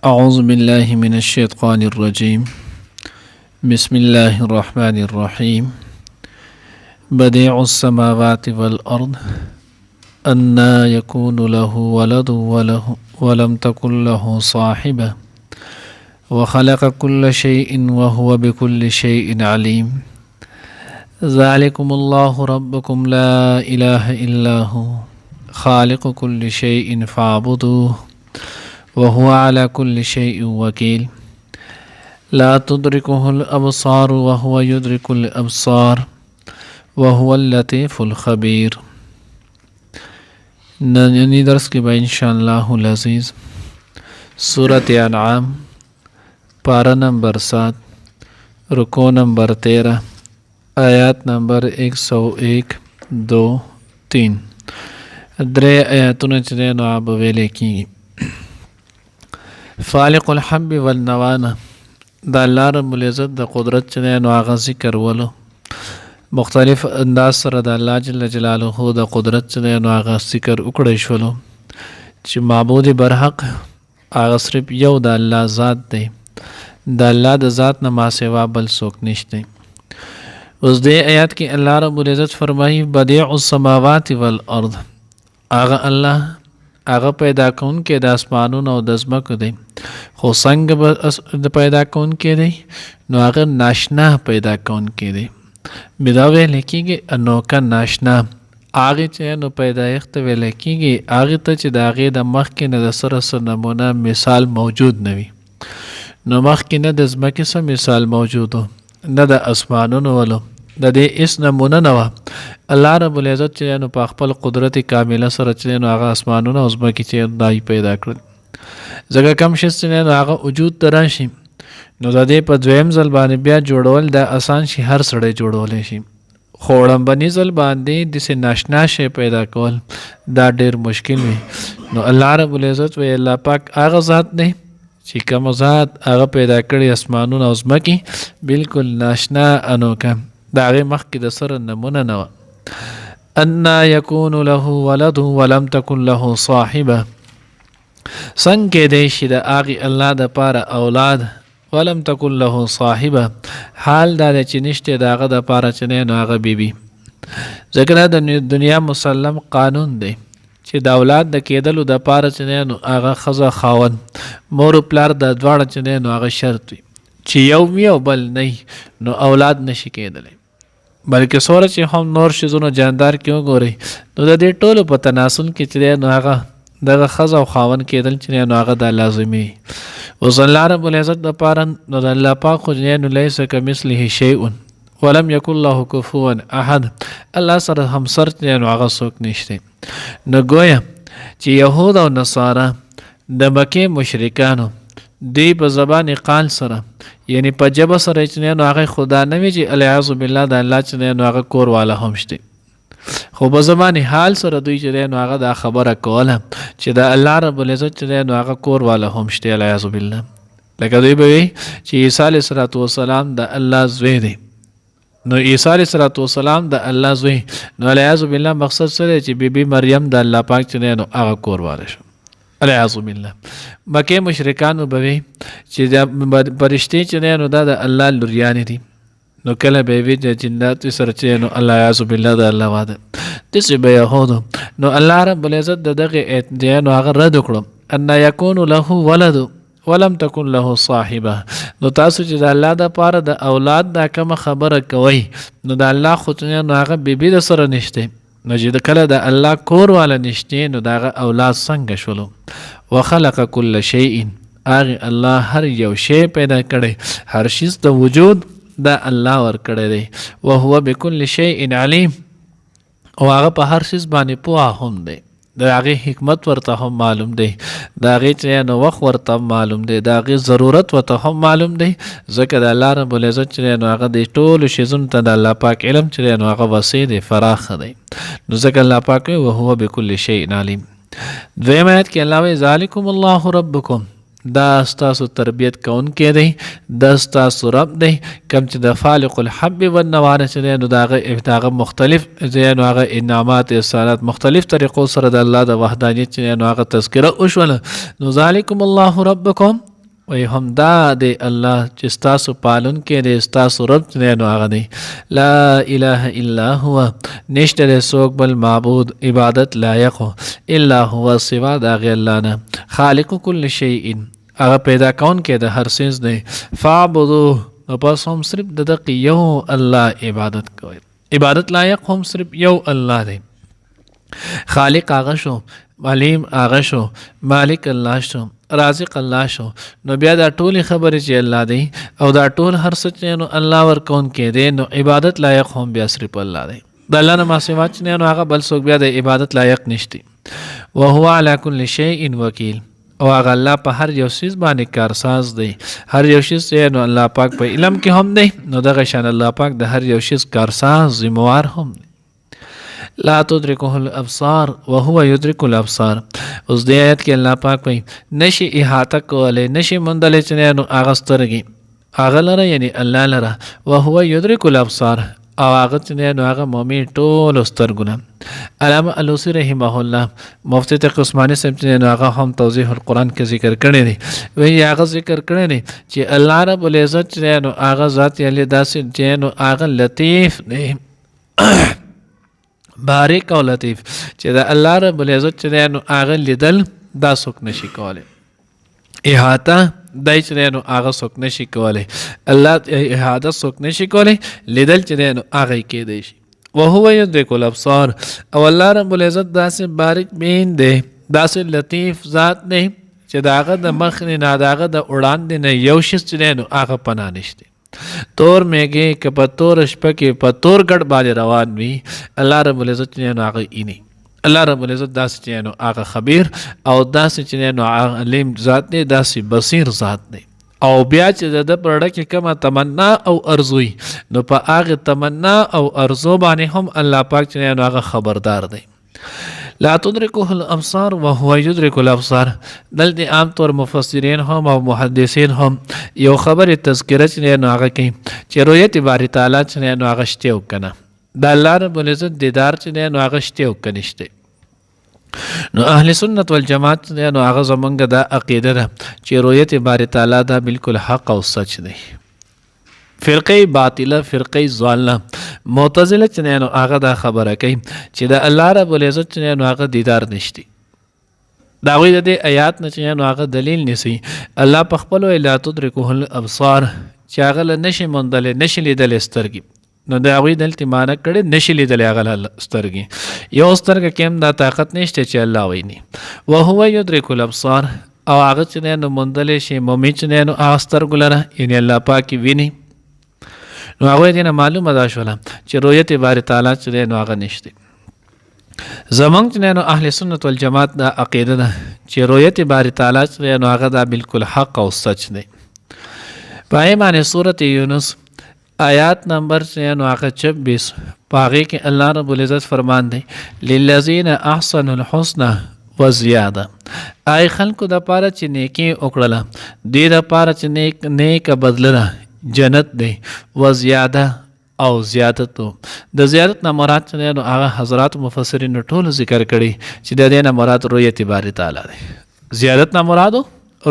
أعوذ بالله من الشيطان الرجيم بسم الله الرحمن الرحيم بديع السماوات والأرض أنى يكون له ولد ولم تكن له صاحبة وخلق كل شيء وهو بكل شيء عليم ذلكم الله ربكم لا إله إلا هو خالق كل شيء فاعبدوه وهو على كل شيء وكيل لا تدركه الأبصار وهو يدرك الأبصار وهو اللطيف الخبير. نننی درس کی با انشاءاللہ العزیز سورۃ انعام پارہ نمبر 7 رکوع نمبر 13 آیات نمبر 101 2 3 درې آیاتونه چې نو اب ویلې کیږي. فالق الحب والنوانه دا الله رب العزت د قدرت چې نو هغه ذکر ولو مختلف انداز سره د الله جل جلاله د قدرت چې نو هغه ذکر وکړی شولو چې معبود برحق هغه صرف یو د الله ذات دی، د الله د ذات نه ما سوا بل څوک نشته. اوس دې آیات کې الله رب العزت فرمایي بدیع السماوات والارض، هغه الله هغه پیدا کون کې د اسمانونو او د ځمکو دی، خو څنګه پیدا کون کې دی نو هغه ناشنا پیدا کون کې دی. بدا ویل کېږي انوکه ناشنا هغې چې نو پیدایښت ویل کېږي هغې ته چې د هغې د مخکې نه د سره څه نمونه مثال موجود نه وي. نو مخکې نه د ځمکې څه مثال موجود و نه د اسمانونو ولو د دې هېڅ نمونه نه وه. الله رب العزت چې نو په خپل قدرت کامله سره چې نو هغه اسمانونه او ځمکې چې دای پیدا کړل. ځکه کم شی چې نو هغه وجود ته راشي نو د دې په دویم ځل باندې بیا جوړول دا آسان شي، هر سړی جوړولی شي، خو وړاندني ځل باندې داسې ناشنا شی پیدا کول دا ډېر مشکل وي. نو الله رب العزت وی الله پاک هغه ذات دی چې کوم ذات هغه پیدا کړي اسمانونه او ځمکې بلکل ناشنا انوکه د هغې مخکې د سره نمونه نه وه. انا یکون له ولد ولم تکن له صاحبه، څنګه کیدی شي د هغې الله دپاره اولاد ولم تکن له صاحبه، حال دا دی چې نشته د هغه دپاره چې دی نو هغه بیبي. ځکه دا د دنیا مسلم قانون دی چې د اولاد د کېدلو دپاره چې دی نو هغه ښځه خاوند مور و پلار د دواړه چې دی نو هغه شرط وي چې یو وي او بل نه نو اولاد نشي کېدلی. بلکې څومره چې هم نور شیزونو جاندار کې وګورئ نو د دې ټولو په تناسل کې چې دی نو هغه دغه ښځه او خاوند کېدل چې دی نو هغه دا لازمي. اوس الله رب العزت دپاره نو د الله پاک خو دی نو لیس کمثله شیء ولم یکن له کفوا احد، الله سره همسر چې دی نو هغه څوک نشته. نو گویا چې یهود او نصارا د مکې مشرکانو دوی په زبان قال سره یعنی په جبه سره چې نو هغه خدا نه وي چې العیاذ بالله د الله چې نو هغه کور والا هم شته، خو په زبان حال سره دوی چې نو هغه دا خبره کوله چې د الله رب العزت چې نو هغه کور والا هم شته العیاذ بالله. لکه دوی به وي چې عیسی علیه السلام د الله زوی دی، نو عیسی علیه السلام د الله زوی نو العیاذ بالله مقصد سره چې بیبي مریم د الله پاک چې نو هغه کور والا شو العیاذ بالله. مکې مشرکانو به وي چې د فرشتې چې دی نو دا د الله لوریانې دي، نو کله به وي چې جنات سره چې نو العیاذ بالله د الله واده داسې به یهودو. نو الله رب العزت د دغې دی نو هغه رد وکړو ان یکون له ولد ولم تکن له صاحبه. نو تاسو چې د الله دپاره د اولاد دا کومه خبره کوئ نو د الله خو نو هغه بیبي د سره نشته، نو چې کله د الله کور والا نشته نو د هغه اولاد څنګه شولو. وخلق كل شيء، هغه الله هر یو شی پیدا کړی، هر شیز د وجود دا الله ور کړی دی. وهو بكل شيء علیم، او هغه په هر شیز باندې پوه هم دی، د هغې حکمت ورته هم معلوم دی، د هغې چې نو وخت ورته هم معلوم دی، د هغې ضرورت ورته هم معلوم دی. ځکه د الله رب العزت چې نو هغه د ټولو شیزونو ته د الله پاک علم چې نو هغه وسیع دی، فراخ دی. نو ځکه الله پاک وی وهو بكل شيء علیم. دویم آیت کې الله وی ذالکم الله ربکم، دا ستاسو تربیت کونکی دی، دا ستاسو رب دی، کم چې د فالق الحب والنوانه چې دی نو د هغه مختلف دی نو هغه انعامات احسانات مختلف طریقو سره د الله د وحدانیت چې نو هغه تذکره وشوله. نو ذالکم الله ربکم، وی هم دا دی الله چې ستاسو پالون کې دی ستاسو رب دی نو هغه دی لا اله الا هو نشته دی څوک بل معبود عبادت لایق الا هو سوا د هغې الله نه خالق کل شیء هغه پیدا کون کې د هر څیز دی فاعبدوه نو پس هم صرف د دقې یو الله عبادت کوئ عبادت لایق هم صرف یو الله دی خالق هغه شو علیم هغه شو مالک الله شو رازق الله شو نو بیا دا ټولې خبرې چې الله دی او دا ټول هر څه چې نو الله ورکون کې دی نو عبادت لایق هم بیا صرف الله دی د الله نه ما سوا چې نو هغه بل څوک بیا د عبادت لایق نشتی وهو على كل شيء وکیل او هغه الله په هر یو څیز باندې کارساز دی هر یو شیز چې نو الله پاک په علم کې هم دی نو دغه شان الله پاک د هر یو شیز کارساز ذمہوار هم دی لا تدرکه الابصار وهو يدرك الابصار اوس دې آیت کې الله پاک وایي نشي احاطه کولی نشي موندلی چې نو هغه سترګې هغه لره یعنی الله لره وهو يدرك الابصار او هغه چې نو هغه مومي ټولو سترګو نه علامه الوسی رحمه الله مفتی تقی عثماني صاحب چې نو هغه هم توضیح القرآن کې ذکر کړی دی وایي هغه ذکر کړی دی چې الله رب العزت چې نو هغه ذات یې داسې چې نو هغه لطیف دی باریک او لطیف چې د الله رب العزت چې نو هغه لیدل دا څوک نشي کولی احاطه دای چې نو هغه څوک نشي کولی الله احاطه څوک نشي کولی لیدل چې نو هغه کېدی شي وهو يدرك الابصار او الله رب العزت داسې باریک بین دی داسې لطیف ذات دی چې د هغه د مخ نه د هغه د وړاندې نه یو شی چې نو هغه پناه نشته تور میږي که په تور شپه کې په تور ګډ باندې روان وي الله رب العزت نو هغه اینی الله رب العزت داسې چې نو هغه خبیر او داسې چې نو هغه علیم ذات دی داسې بصیر ذات دی او بیا چې د پرړه کې کومه تمنا او ارزوي نو په هغه تمنا او ارزو باندې هم الله پاک چې نو هغه خبردار دی لا تدرکه الابصار وهو يدرك الابصار دلته عام طور مفسرین هم او محدثین هم یو خبر تذکره چې نو هغه کوي چې رؤیت باری تعالی چې نو هغه شته وکنه د الله رب العزت دیدار چې نو هغه شته وکنيشته نو اهل سنت والجماعت نو هغه زمونږ د عقیده ده چې رؤیت باری تعالی دا بالکل حق او سچ دی فرقه باطله فرقه ضاله معتزله چې نو هغه دا خبره کوي چې د الله رب العزت چې نو هغه دیدار نشتی دا غوی د آیات نه چې نو هغه دلیل نسی الله په خپل لا تدرکه الابصار چې هغه نشي موندل نشي لیدل سترګې نو دا غوی دلته معنی کړي نشي لیدل هغه سترګې یو سترګې کېم دا طاقت نشته چې الله ویني وهو يدرك الابصار او هغه چې نو موندل شي مومي چې نو هغه سترګو لره یعنی الله پاک ویني نو هغه دې نه معلومه ده شوله چې رؤیت باری تعالی چې نو هغه نشته زمونږ چې نو اهل سنت والجماعت دا عقیده ده چې رؤیت باری تعالی چې نو هغه دا بالکل حق او سچ دی پای باندې سورۃ یونس آیات نمبر چې نو هغه 26 پاغه کې الله رب العزت فرمان دی للذین احسنوا الحسنى وزیاده آی خلکو د پاره چې نیکی وکړه دې د پاره چې نیک بدلره جنت دی و زیاده او زیادت د زیادت نه مراد چې نو هغه حضرات مفسرین ټول ذکر کړي چې د دې نه مراد رؤیت باری تعالی دی زیادت نه مراد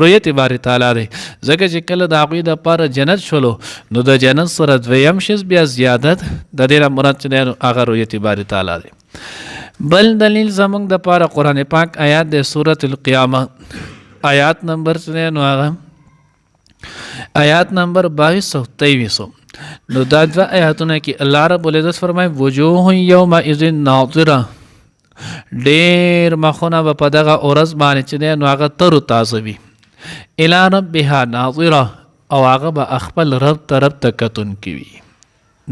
رؤیت باری تعالی دی ځکه چې کله د هغوی د پاره جنت شولو نو د جنت سره دویم شیز بیا زیادت د دې نه مراد چې نو هغه رؤیت باری تعالی دی بل دلیل زمونږ د پاره قرآن پاک آیات د سورۃ القیامه آیات نمبر چې نو هغه آیات نمبر 2223 نو دا دو آیاتونه کې الله رب العزت فرمای وجوه یومئذ ناظره ډیر مخونه په دغه ورځ باندې چې نو هغه تر تازه وي الی ربها ناظره او هغه به خپل رب طرف ته کتون کوي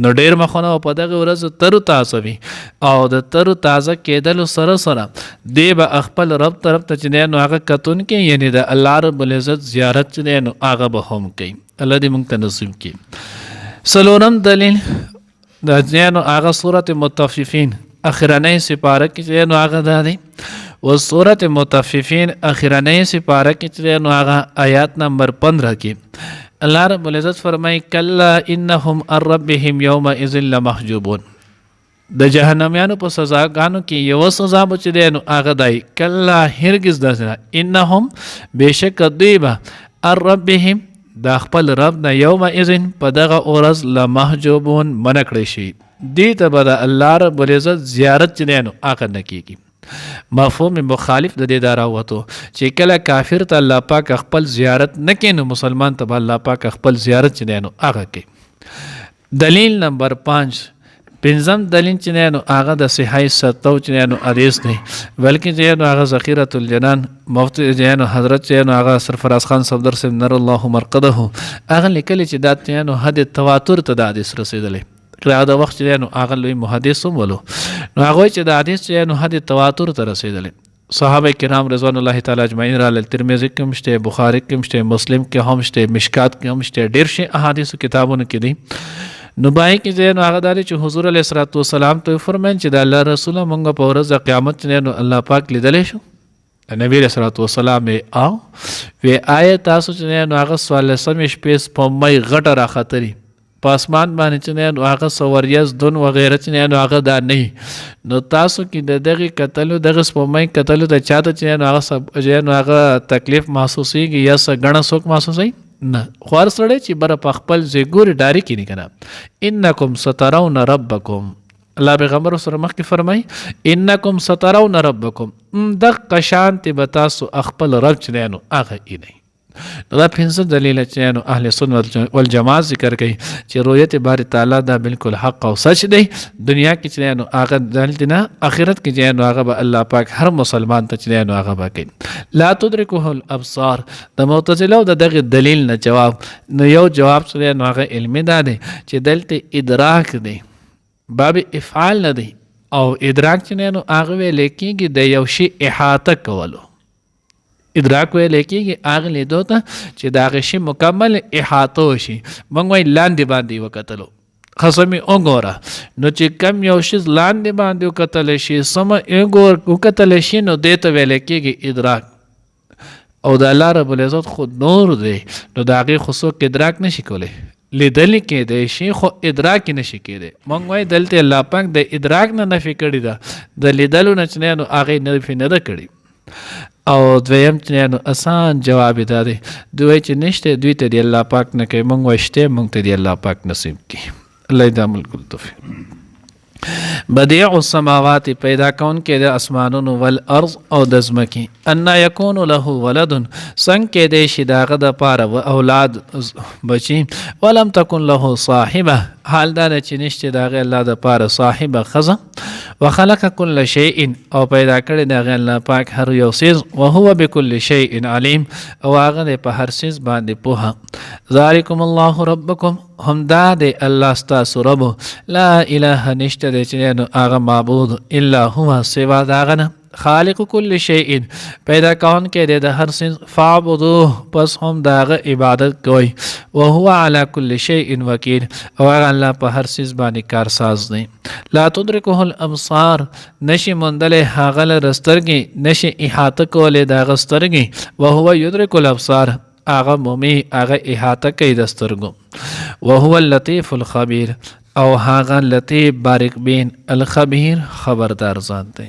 نو ډیر مخونه په دغه ورځ تر تازه وي او د تر تازه کېدل سره سره دی به خپل رب طرف ته چې نو هغه کتون کې یعنی د الله رب العزت زیارت چې نو هغه به هم کوي الله دې موږ ته نصیب کړي سلورم دلیل د نو هغه سورۃ مطففین اخرنۍ سپاره کې چې نو هغه ده دی و سورۃ مطففین اخرنۍ سپاره کې چې نو هغه آیات نمبر 15 کې الله رب العزت فرمای کلا انهم عن ربهم یومئذ لمحجوبون د جهنميانو په سزاګانو کې یو سزا بچ دی نو هغه دی کلا هرگز داسنه انهم بشک دیبا الربهم دا خپل رب نه یومئذ په دغه ورځ لمحجوبون منع کړی شي. دې ته به د الله رب العزت زیارت چې دی نو هغه نه کېږي. مفهوم مخالف د دې دا راووتو چې کله کافر ته الله پاک خپل زیارت نه کوي نو مسلمان ته به الله پاک خپل زیارت چې دی نو هغه کوي. دلیل نمبر 5 پنځم دلیل چې دی نو هغه د صحیح ستو چې دی نو حدیث دی بلکې چې دی نو هغه ذخیرة الجنان مفتی چې دی نو حضرت چې دی نو هغه سرفراز خان صفدر صاحب نر الله مرقده هغه لیکلی چې دا چې دی نو حد تواتر ته د حدیث رسېدلی. دا وخت چې دی نو هغه لوی محدث هم ولو نو هغه چې د حدیث چې نو حد تواتر ته رسېدلی. صحابه کرام رضوان الله تعالی اجمعین را ترمذی کې هم شته، بخاری کې هم شته، مسلم کې هم شته، مشکات کې هم شته، ډېر شي احادیث کتابونو کې دي. نو بای کې چې نو هغه داري چې حضور علیه الصلوۃ والسلام ته فرمایي چې د الله رسول مونږ په ورځ د قیامت چې نو الله پاک لیدلی شو. نبی علیه الصلوۃ والسلام او وی آیت تاسو چې نو هغه سوال سمې شپې په مې غټه را خطرې په اسمان باندې چې نو هغه سوریاز دون وغیره چې نو هغه دا نه نو تاسو کې د دغه قتلو دغه سپمای قتلو د چاته چې نو هغه سب نو هغه تکلیف محسوسيږي یا څه غنه څوک محسوسي نه خوار سره چې بر په خپل زګور ډاری کې نه کنه. انکم سترون ربکم الله پیغمبر سره مخکې فرمای انکم سترون ربکم د قشانت بتاسو خپل رب چې نو هغه نه. دا پنځه دلیل چې نو اهل سنت والجماعت ذکر کوي چې رؤیت باری تعالی دا بالکل حق او سچ دی. دنیا کې چې نو هغه دلیل نه آخرت کې چې نو هغه به الله پاک هر مسلمان ته چې نو هغه به کوي. لا تدرکه الابصار د معتزله د دغه دلیل نه جواب نو یو جواب چې نو هغه علمي دا دی چې دلته ادراک دی باب افعال نه دی او ادراک چې نو هغه ویل کېږي د یو شی احاطه کولو. ادراک ویل کېږي هغه لیدو ته چې د هغه شی مکمل احاطه وشي. موږ وایي لاندې باندې وکتلو خصمې وګوره نو چې کم یو شی لاندې باندې وکتلی شي سمه وکتلی شي نو دې ته ویل کېږي ادراک. او د الله رب العزت خود نور دی نو د هغې خو څوک ادراک نشي کولی. لیدلی کېدی شي خو ادراک نشي کېدی. موږ وایي دلته الله پاک د ادراک نه نفي کړې ده د لیدلو نه چې نو هغې نفي نه ده کړې. او دویم چې نو آسان جواب دا دی دوی چې نشته دوی ته دی الله پاک نه کوي موږ وشته موږ ته دی الله پاک نصیب کړي. الله دې عمل کول توفیق. بدیع السماوات پیدا کون کې د اسمانونو والارض او د ځمکې ان یکون له ولد څنګه کې د شي داغه د پاره و اولاد بچي ولم تکن له صاحبه حال دا چې نشته داغه الله د پاره صاحبه خزه وخلق كل شيء او پیدا کړی داغه الله پاک هر یو سیز او هو بكل شيء علیم او هغه په هر سیز باندې پوها. ذالکم الله ربکم هم دا دی الله ستاسو رب لا اله نشته دی چې نو هغه معبود الا هو سوا داغه نه خالق كل شيء پیدا کون کې د هر سیز فعبدوه پس هم داغه عبادت کوي وهو على كل شيء وکیل او هغه الله په هر سیز باندې کارساز دی. لا تدرکه الابصار نشي مندل هغه رسترګي نشي احاطه کوله داغه سترګي وهو يدرك الابصار هغه مومي هغه احاطه کوي د سترګو وهو اللطيف الخبير او هغه لطیف بارک بین الخبیر خبردار ذات دی.